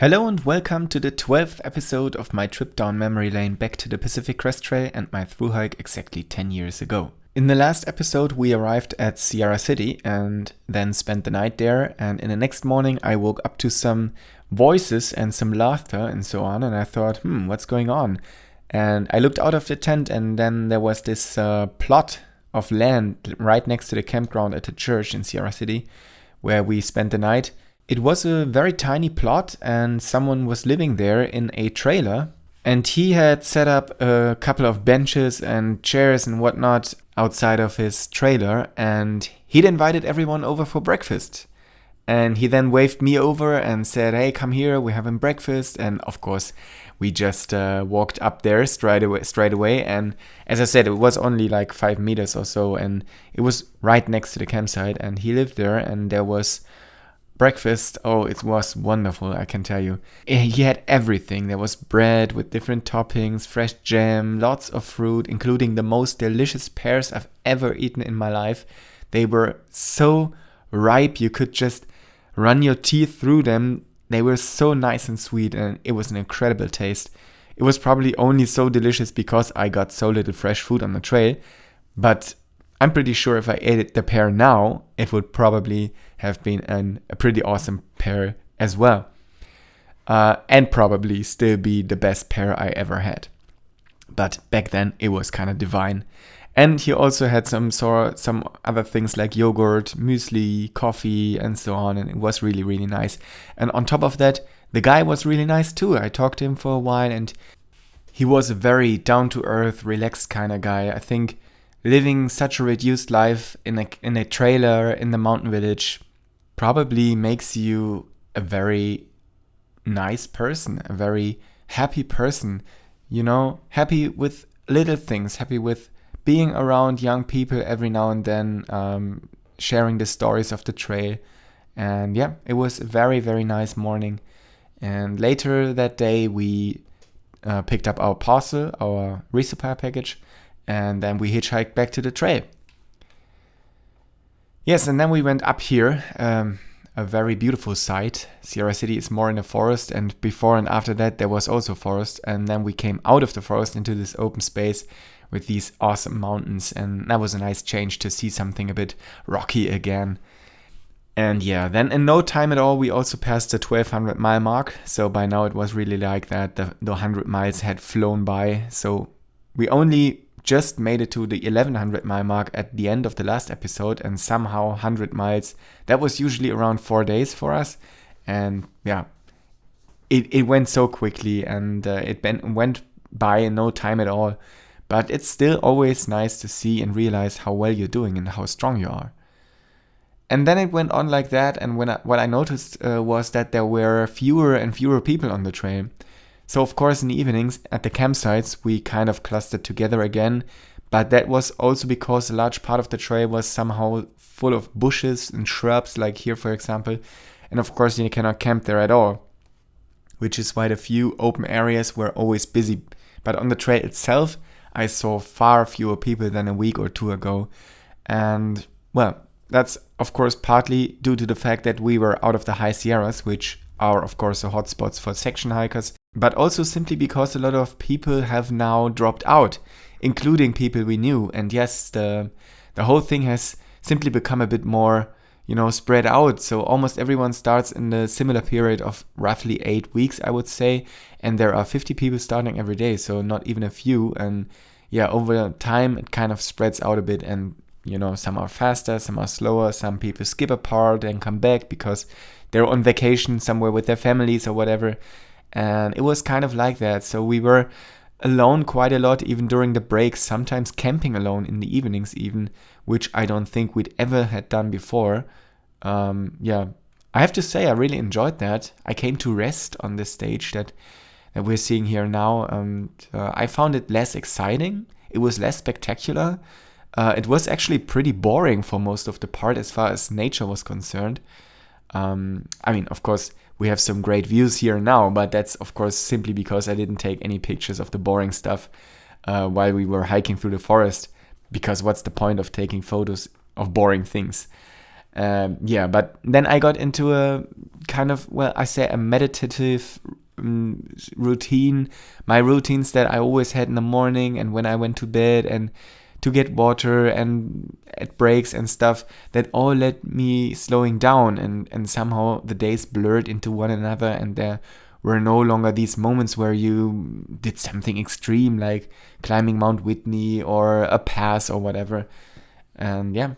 Hello and welcome to the 12th episode of my trip down memory lane back to the Pacific Crest Trail and my Thru-hike exactly 10 years ago. In the last episode we arrived at Sierra City and then spent the night there, and in the next morning I woke up to some voices and some laughter and so on, and I thought, what's going on? And I looked out of the tent and then there was this plot of land right next to the campground at the church in Sierra City where we spent the night. It was a very tiny plot and someone was living there in a trailer, and he had set up a couple of benches and chairs and whatnot outside of his trailer, and he'd invited everyone over for breakfast. And he then waved me over and said, "Hey, come here, we're having breakfast." And of course, we just walked up there straight away. And as I said, it was only like 5 meters or so, and it was right next to the campsite. And he lived there, and there was breakfast. Oh, it was wonderful, I can tell you. He had everything. There was bread with different toppings, fresh jam, lots of fruit, including the most delicious pears I've ever eaten in my life. They were so ripe, you could just run your teeth through them. They were so nice and sweet, and it was an incredible taste. It was probably only so delicious because I got so little fresh food on the trail, but I'm pretty sure if I ate the pear now, it would probably have been a pretty awesome pear as well. And probably still be the best pear I ever had. But back then, it was kind of divine. And he also had some other things like yogurt, muesli, coffee, and so on. And it was really, really nice. And on top of that, the guy was really nice too. I talked to him for a while, and he was a very down-to-earth, relaxed kind of guy. I think living such a reduced life in a trailer in the mountain village probably makes you a very nice person, a very happy person, happy with little things, happy with being around young people every now and then, sharing the stories of the trail. And yeah, it was a very, very nice morning. And later that day we picked up our parcel, our resupply package, and then we hitchhiked back to the trail. Yes, and then we went up here, a very beautiful site. Sierra City is more in the forest, and before and after that there was also forest. And then we came out of the forest into this open space with these awesome mountains, and that was a nice change to see something a bit rocky again. And yeah, then in no time at all we also passed the 1200 mile mark. So by now it was really like that the 100 miles had flown by. So we only just made it to the 1100 mile mark at the end of the last episode, and somehow 100 miles, that was usually around 4 days for us. And yeah, it went so quickly, and it went by in no time at all. But it's still always nice to see and realize how well you're doing and how strong you are. And then it went on like that, and what I noticed was that there were fewer and fewer people on the trail. So of course in the evenings at the campsites we kind of clustered together again, but that was also because a large part of the trail was somehow full of bushes and shrubs, like here for example, and of course you cannot camp there at all, which is why the few open areas were always busy. But on the trail itself I saw far fewer people than a week or two ago, and well, that's of course partly due to the fact that we were out of the high Sierras, which are of course the hotspots for section hikers, but also simply because a lot of people have now dropped out, including people we knew. And yes, the whole thing has simply become a bit more, spread out. So almost everyone starts in the similar period of roughly 8 weeks, I would say. And there are 50 people starting every day, so not even a few. And yeah, over time it kind of spreads out a bit, and some are faster, some are slower, some people skip a part and come back because they're on vacation somewhere with their families or whatever. And it was kind of like that. So we were alone quite a lot, even during the breaks, sometimes camping alone in the evenings even, which I don't think we'd ever had done before. I have to say I really enjoyed that. I came to rest on this stage that we're seeing here now. I found it less exciting. It was less spectacular. It was actually pretty boring for most of the part as far as nature was concerned. Of course, we have some great views here now, but that's of course simply because I didn't take any pictures of the boring stuff while we were hiking through the forest, because what's the point of taking photos of boring things? Yeah, but then I got into a kind of, well, I say a meditative routine. My routines that I always had in the morning and when I went to bed, and to get water and at breaks and stuff, that all led me slowing down, and somehow the days blurred into one another, and there were no longer these moments where you did something extreme like climbing Mount Whitney or a pass or whatever. And yeah,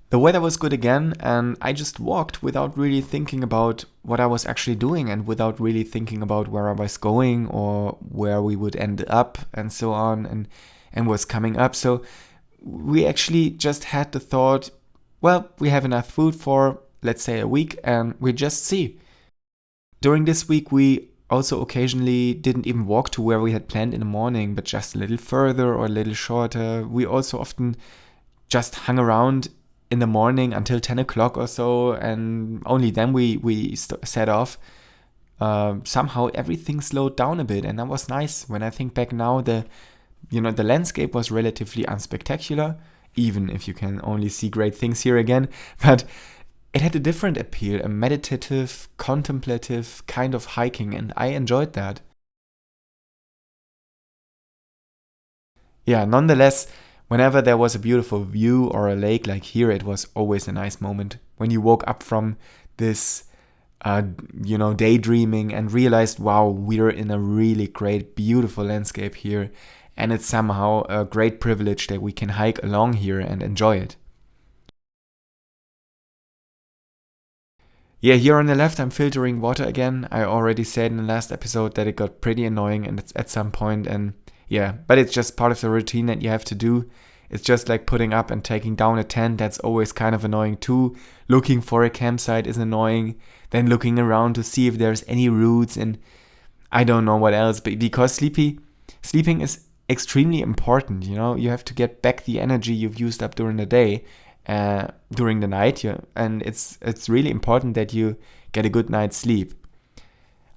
the weather was good again, and I just walked without really thinking about what I was actually doing, and without really thinking about where I was going or where we would end up and so on, and what's coming up. So we actually just had the thought, well, we have enough food for, let's say, a week, and we just see. During this week, we also occasionally didn't even walk to where we had planned in the morning, but just a little further or a little shorter. We also often just hung around in the morning until 10 o'clock or so, and only then we set off. Somehow everything slowed down a bit, and that was nice. When I think back now, the landscape was relatively unspectacular, even if you can only see great things here again, but it had a different appeal, a meditative, contemplative kind of hiking, and I enjoyed that. Yeah, nonetheless, whenever there was a beautiful view or a lake like here, it was always a nice moment when you woke up from this, daydreaming and realized, wow, we're in a really great, beautiful landscape here. And it's somehow a great privilege that we can hike along here and enjoy it. Yeah, here on the left, I'm filtering water again. I already said in the last episode that it got pretty annoying and it's at some point, and yeah, but it's just part of the routine that you have to do. It's just like putting up and taking down a tent. That's always kind of annoying too. Looking for a campsite is annoying. Then looking around to see if there's any routes, and I don't know what else. But because sleeping is extremely important. You have to get back the energy you've used up during the day, during the night. Yeah, and it's really important that you get a good night's sleep.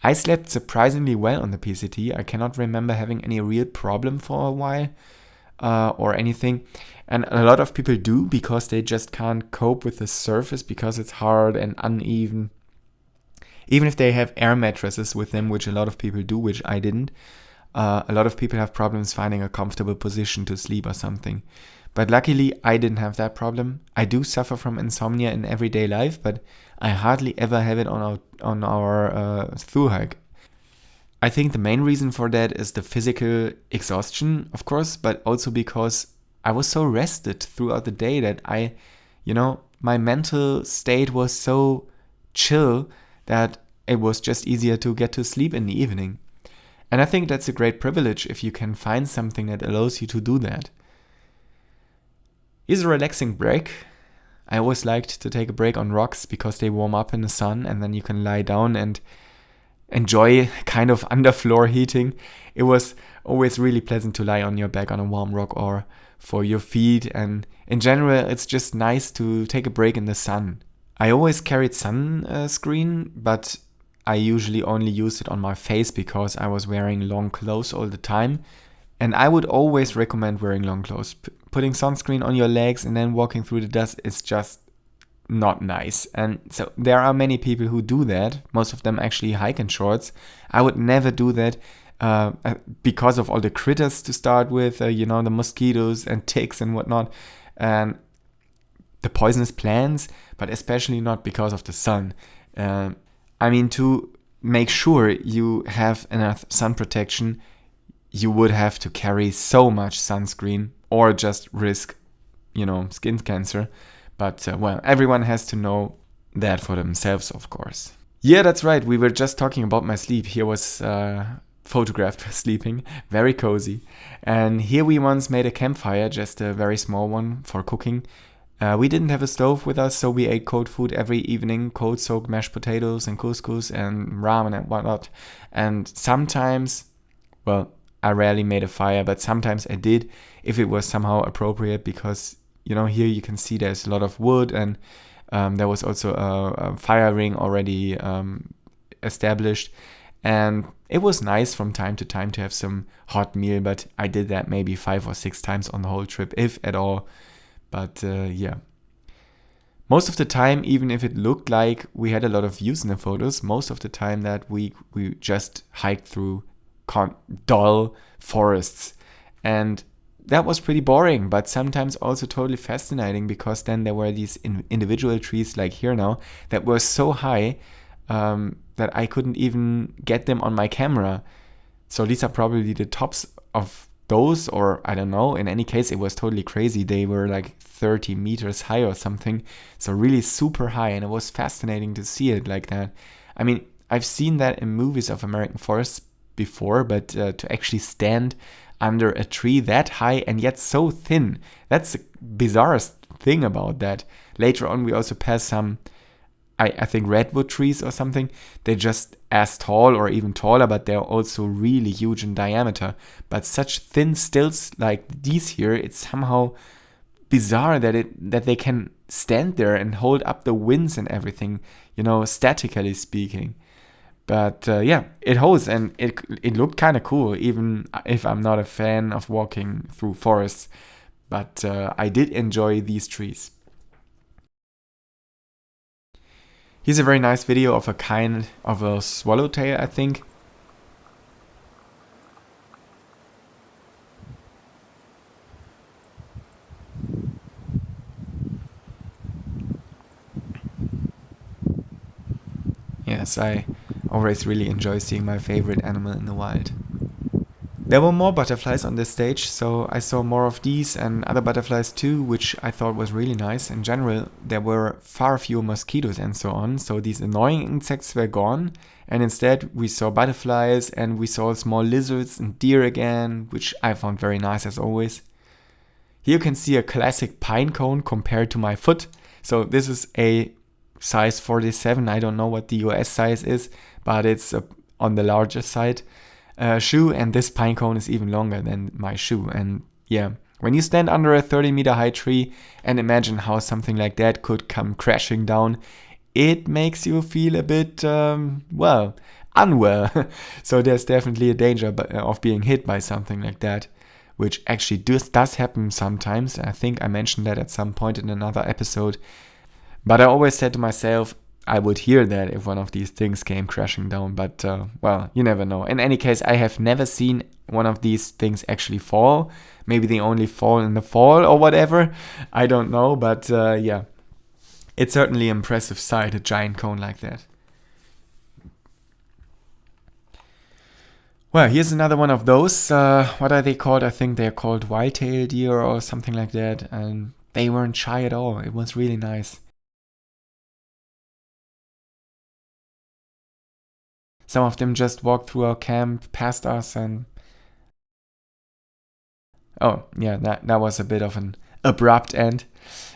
I slept surprisingly well on the PCT. I cannot remember having any real problem for a while or anything. And a lot of people do, because they just can't cope with the surface because it's hard and uneven. Even if they have air mattresses with them, which a lot of people do, which I didn't. A lot of people have problems finding a comfortable position to sleep or something. But luckily, I didn't have that problem. I do suffer from insomnia in everyday life, but I hardly ever have it on our Thru-hike. I think the main reason for that is the physical exhaustion, of course, but also because I was so rested throughout the day that my mental state was so chill that it was just easier to get to sleep in the evening. And I think that's a great privilege if you can find something that allows you to do that. Here's a relaxing break. I always liked to take a break on rocks because they warm up in the sun, and then you can lie down and enjoy kind of underfloor heating. It was always really pleasant to lie on your back on a warm rock or for your feet, and in general it's just nice to take a break in the sun. I always carried sunscreen, but I usually only used it on my face because I was wearing long clothes all the time. And I would always recommend wearing long clothes. Putting sunscreen on your legs and then walking through the dust is just not nice. And so there are many people who do that. Most of them actually hike in shorts. I would never do that because of all the critters to start with, the mosquitoes and ticks and whatnot, and the poisonous plants, but especially not because of the sun. To make sure you have enough sun protection, you would have to carry so much sunscreen or just risk, skin cancer. But, everyone has to know that for themselves, of course. Yeah, that's right. We were just talking about my sleep. Here was photographed sleeping, very cozy. And here we once made a campfire, just a very small one for cooking. We didn't have a stove with us, so we ate cold food every evening, cold soaked mashed potatoes and couscous and ramen and whatnot. And sometimes, I rarely made a fire, but sometimes I did if it was somehow appropriate, because, here you can see there's a lot of wood, and there was also a fire ring already established. And it was nice from time to time to have some hot meal, but I did that maybe 5 or 6 times on the whole trip, if at all. But Most of the time, even if it looked like we had a lot of views in the photos, most of the time that week we just hiked through dull forests. And that was pretty boring, but sometimes also totally fascinating, because then there were these individual trees like here now that were so high that I couldn't even get them on my camera. So these are probably the tops of those, or I don't know. In any case, it was totally crazy. They were like 30 meters high or something. So really super high, and it was fascinating to see it like that. I mean, I've seen that in movies of American forests before, but to actually stand under a tree that high and yet so thin, that's the bizarrest thing about that. Later on, we also passed some, I think, redwood trees or something. They're just as tall or even taller, but they're also really huge in diameter. But such thin stilts like these here, it's somehow bizarre that they can stand there and hold up the winds and everything, statically speaking. But yeah, it holds, and it looked kind of cool, even if I'm not a fan of walking through forests. But I did enjoy these trees. Here's a very nice video of a kind of a swallowtail, I think. Yes, I always really enjoy seeing my favorite animal in the wild. There were more butterflies on this stage, so I saw more of these and other butterflies too, which I thought was really nice. In general, there were far fewer mosquitoes and so on, so these annoying insects were gone, and instead we saw butterflies and we saw small lizards and deer again, which I found very nice as always. Here you can see a classic pine cone compared to my foot. So this is a size 47. I don't know what the US size is, but it's on the larger side. Shoe, and this pine cone is even longer than my shoe. And yeah, when you stand under a 30-meter high tree and imagine how something like that could come crashing down, it makes you feel a bit, unwell. So there's definitely a danger of being hit by something like that, which actually does happen sometimes. I think I mentioned that at some point in another episode. But I always said to myself, I would hear that if one of these things came crashing down, but well, you never know. In any case, I have never seen one of these things actually fall. Maybe they only fall in the fall or whatever. I don't know, but yeah. It's certainly an impressive sight, a giant cone like that. Well, here's another one of those. What are they called? I think they're called white-tailed deer or something like that. And they weren't shy at all. It was really nice. Some of them just walked through our camp, past us, and oh, yeah, that was a bit of an abrupt end.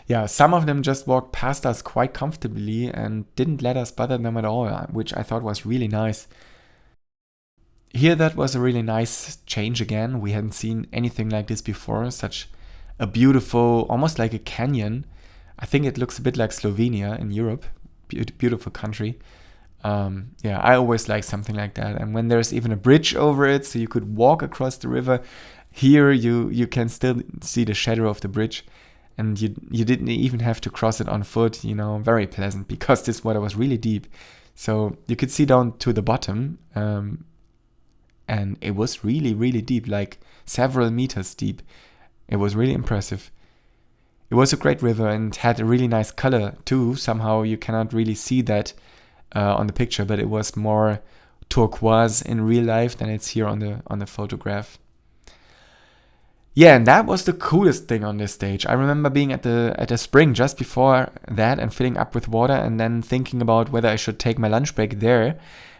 Yeah, some of them just walked past us quite comfortably and didn't let us bother them at all, which I thought was really nice. Here, that was a really nice change again. We hadn't seen anything like this before, such a beautiful, almost like a canyon. I think it looks a bit like Slovenia in Europe. Beautiful country. Yeah, I always like something like that. And when there's even a bridge over it, so you could walk across the river, here you can still see the shadow of the bridge, and you didn't even have to cross it on foot. Very pleasant, because this water was really deep, so you could see down to the bottom, and it was really, really deep, like several meters deep. It was really impressive. It was a great river and had a really nice color too. Somehow you cannot really see that on the picture, but it was more turquoise in real life than it's here on the photograph. Yeah, and that was the coolest thing on this stage. I remember being at the spring just before that and filling up with water, and then thinking about whether I should take my lunch break there,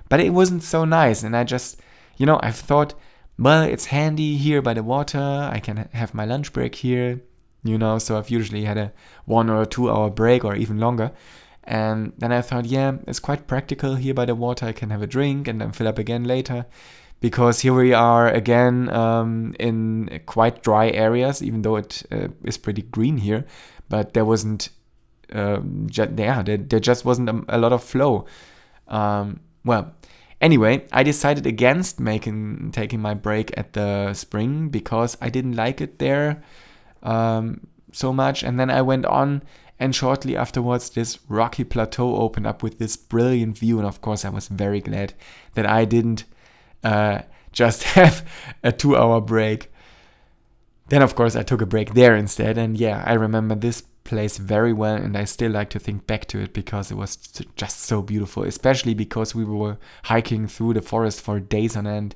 but it wasn't so nice. And I just, I've thought, well, it's handy here by the water. I can have my lunch break here, So I've usually had a 1 or 2 hour break or even longer. And then I thought, yeah, it's quite practical here by the water. I can have a drink and then fill up again later. Because here we are again in quite dry areas, even though it is pretty green here. But there wasn't, there just wasn't a lot of flow. Well, anyway, I decided against taking my break at the spring because I didn't like it there so much. And then I went on And shortly afterwards, this rocky plateau opened up with this brilliant view. And of course, I was very glad that I didn't just have a 2-hour break. Then, of course, I took a break there instead. And yeah, I remember this place very well. And I still like to think back to it because it was just so beautiful, especially because we were hiking through the forest for days on end.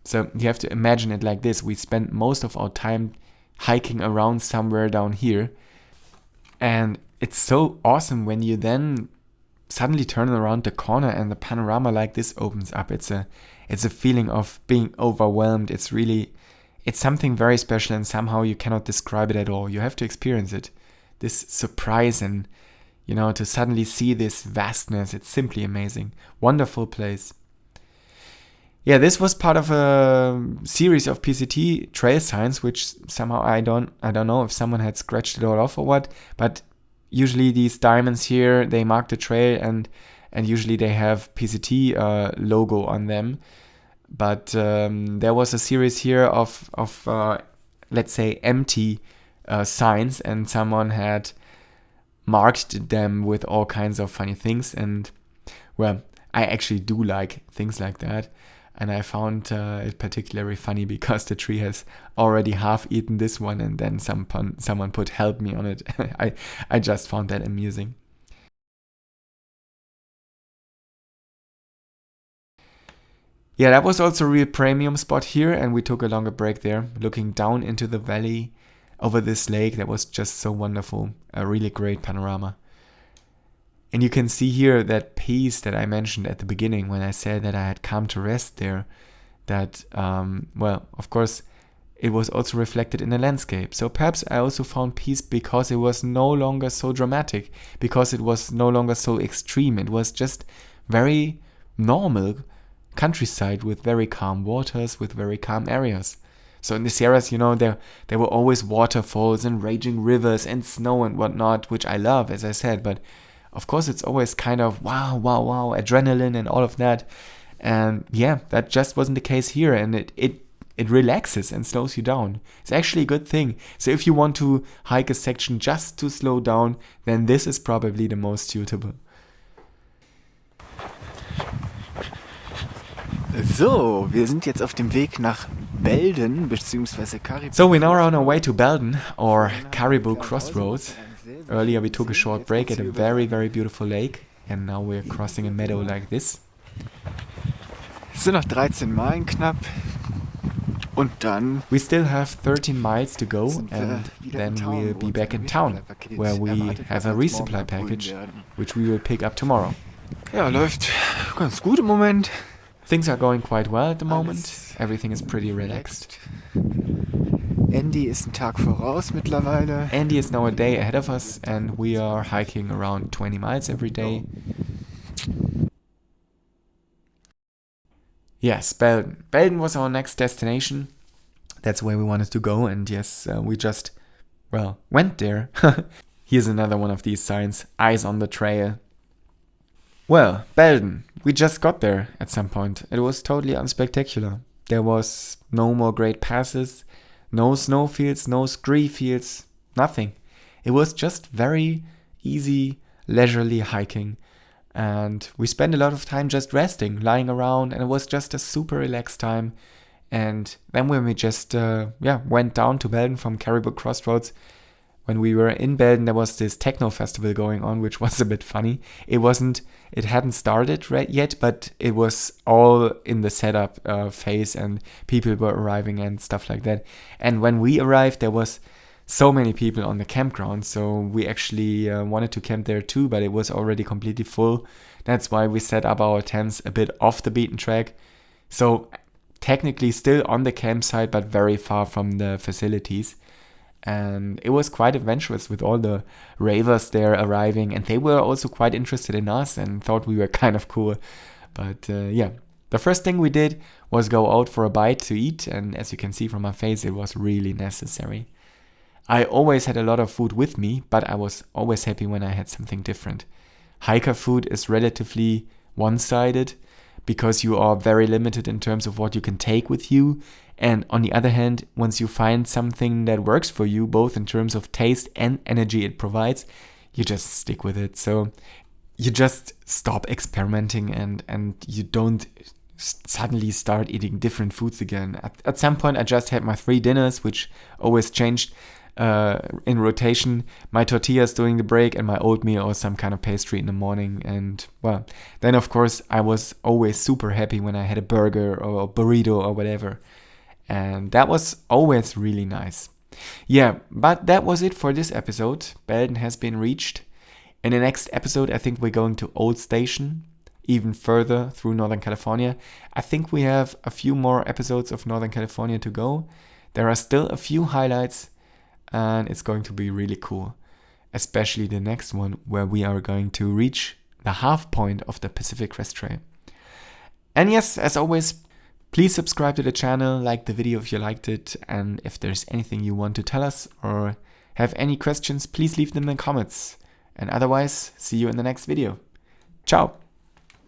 So you have to imagine it like this. We spent most of our time hiking around somewhere down here. And it's so awesome when you then suddenly turn around the corner and the panorama like this opens up. It's a feeling of being overwhelmed. It's something very special, and somehow you cannot describe it at all. You have to experience it. This surprise and, to suddenly see this vastness. It's simply amazing. Wonderful place. Yeah, this was part of a series of PCT trail signs, which somehow I don't know if someone had scratched it all off or what, but usually these diamonds here, they mark the trail and usually they have PCT logo on them. But there was a series here of let's say, empty signs, and someone had marked them with all kinds of funny things. And, well, I actually do like things like that. And I found it particularly funny because the tree has already half eaten this one, and then someone put "help me" on it. I just found that amusing. Yeah, that was also a real premium spot here, and we took a longer break there, looking down into the valley over this lake. That was just so wonderful. A really great panorama. And you can see here that peace that I mentioned at the beginning when I said that I had come to rest there, that, of course, it was also reflected in the landscape. So perhaps I also found peace because it was no longer so dramatic, because it was no longer so extreme. It was just very normal countryside with very calm waters, with very calm areas. So in the Sierras, there were always waterfalls and raging rivers and snow and whatnot, which I love, as I said, but of course, it's always kind of wow, adrenaline and all of that. And yeah, that just wasn't the case here. And it relaxes and slows you down. It's actually a good thing. So if you want to hike a section just to slow down, then this is probably the most suitable. So, wir sind jetzt auf dem Weg nach Belden, beziehungsweise Caribou. So we're now on our way to Belden, or Caribou Crossroads. Earlier we took a short break at a very, very beautiful lake, and now we're crossing a meadow like this. Es sind noch 13 Meilen knapp. Und dann we still have 13 miles to go, and then we'll be back in town, where we have a resupply package, which we will pick up tomorrow. Ja, läuft ganz gut im Moment. Things are going quite well at the moment. Everything is pretty relaxed. Andy ist einen Tag voraus mittlerweile. Andy is now a day ahead of us, and we are hiking around 20 miles every day. Yes, Belden. Belden was our next destination. That's where we wanted to go, and yes, we just, went there. Here's another one of these signs, eyes on the trail. Well, Belden. We just got there at some point. It was totally unspectacular. There was no more great passes, no snowfields, no scree fields, nothing. It was just very easy, leisurely hiking. And we spent a lot of time just resting, lying around, and it was just a super relaxed time. And then when we just went down to Belden from Caribou Crossroads, when we were in Belden, there was this techno festival going on, which was a bit funny. It hadn't started yet, but it was all in the setup phase, and people were arriving and stuff like that. And when we arrived, there was so many people on the campground, so we actually wanted to camp there too, but it was already completely full. That's why we set up our tents a bit off the beaten track. So technically still on the campsite, but very far from the facilities. And it was quite adventurous with all the ravers there arriving, and they were also quite interested in us and thought we were kind of cool. But the first thing we did was go out for a bite to eat, and as you can see from my face, it was really necessary. I always had a lot of food with me, but I was always happy when I had something different. Hiker food is relatively one-sided because you are very limited in terms of what you can take with you. And on the other hand, once you find something that works for you, both in terms of taste and energy it provides, you just stick with it. So you just stop experimenting and you don't suddenly start eating different foods again. At some point, I just had my 3 dinners, which always changed in rotation. My tortillas during the break and my oatmeal or some kind of pastry in the morning. And well, then of course I was always super happy when I had a burger or a burrito or whatever. And that was always really nice. Yeah, but that was it for this episode. Belden has been reached. In the next episode, I think we're going to Old Station, even further through Northern California. I think we have a few more episodes of Northern California to go. There are still a few highlights, and it's going to be really cool. Especially the next one, where we are going to reach the half point of the Pacific Crest Trail. And yes, as always, please subscribe to the channel, like the video if you liked it, and if there's anything you want to tell us or have any questions, please leave them in the comments. And otherwise, see you in the next video. Ciao!